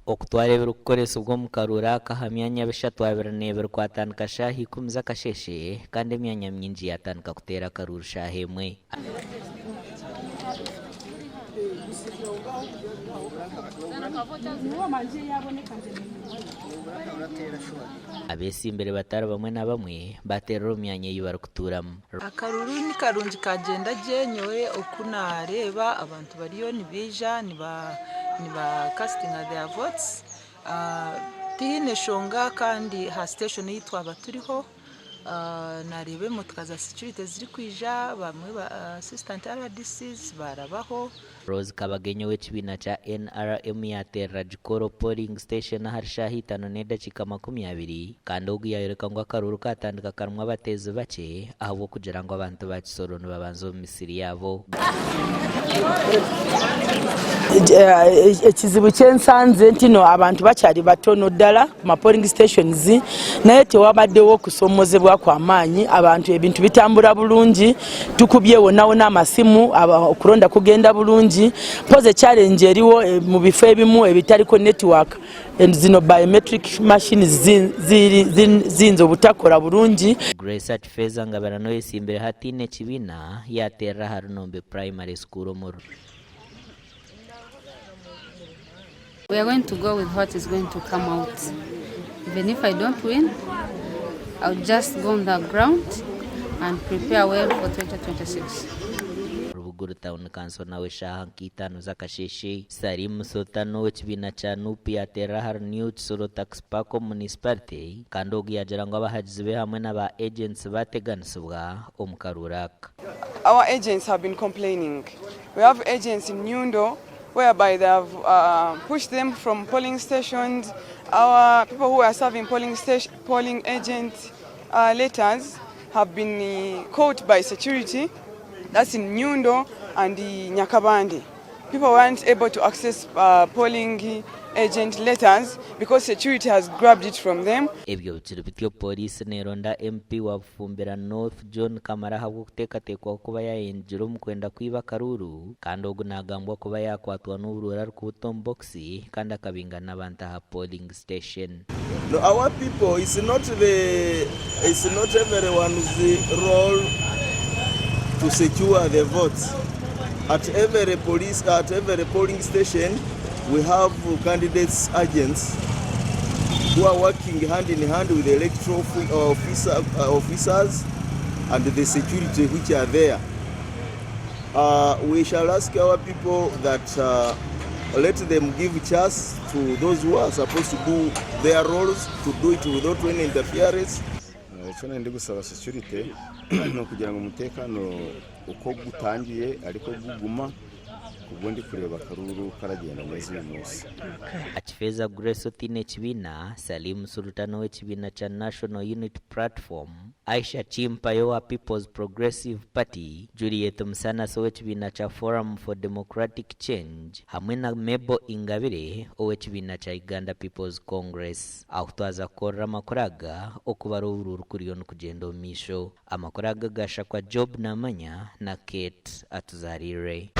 okutwarebera okukoresa ubwo mukarura kaha myanya bishatu abiranebera kwatandika shahi 10 z'akasheshe kandi emyanya myingi yatandika kuteera karuru shahi emwe. Abesimbere batara bamwe na bamwe baterera myanya yibarukuturamu. Akaruru ni karungi kagenda genyowe okunareba abantu bariyo nibija niba casting their votes. Tihine shonga kandi ha station yitwa baturiho narebe motoka za security ziri kwija bamwe ba assistant RDCs barabaho. Rose Kabagenyo w'ekibina cha NRM yaterera Jikoro polling station harishahi 5:20 kandi ogu yayereka ngo akaruru katandika karumwa abatezi bake aho kugira ngo abantu bakisoro nibabanza mu misiri yabo. Ekizibu kyensanze ntino abantu bakyali batono ddala ku polling stations naye tewabaddewo kusomozebwa kwa maanyi abantu ebintu bitambula bulungi tukubyewo nawo n'amasimu okulonda kugenda bulungi. Pose challenge eriwo mu bifo ebimu ebitaliko network zino biometric machines zinzo obutakola bulungi. Grace Atfeza ngabana no yesimbere hatine kibina yaterera Harunombe Primary School omuru. We are going to go with what is going to come out. Even if I don't win, I'll just go on the ground and prepare well for 2026. Rubuguru Town Council nawe shaha nkitano z'akasheshe Salim Sotano w'ekibina cha NUP yaterera har new Kisoro Tax Park Municipality kandi ogu yagira ngo abahagizi be hamwe n'aba agents bateganisibwa omukaruraka. Our agents have been complaining. We have agents in Nyundo whereby they have pushed them from polling stations. Our people who are serving polling agent letters have been caught by security. That's in Nyundo and Nyakabande. People weren't able to access polling agent letters because security has grabbed it from them. Ebyo bityo police neronda MP wa Fumbira North John Kamara habwo kutekatekwa kuba yayinjira mu kwenda kwiba karuru kandi ogu nagambwa kuba yakwatwa n'uburura ku boxi kandi akabinga n'abantu ha polling station. No, our people it's not everyone's role to secure the votes. At every polling station, we have candidates agents who are working hand in hand with the electoral officers and the security which are there. We shall ask our people that let them give chance to those who are supposed to do their roles to do it without any interference. Cyane ndi gusaba security no kugira ngo umutekano uko gutangiye ariko guguma kubundi kureba karuru karagenda neza uyu munsi. Achifeza Grace Otine Chibina, Salim Sultano w'ekibina cha National Unity Platform, Aisha Chimpayo wa People's Progressive Party, Juliet Msana w'ekibina cha Forum for Democratic Change, hamwe na Mebo Ingabire w'ekibina cha Uganda People's Congress. Autwaza kora amakoraga okubara ubururu kuriyo n'okugenda omisho. Amakoraga gashakwa Job Namanya na Kate Atuzarire.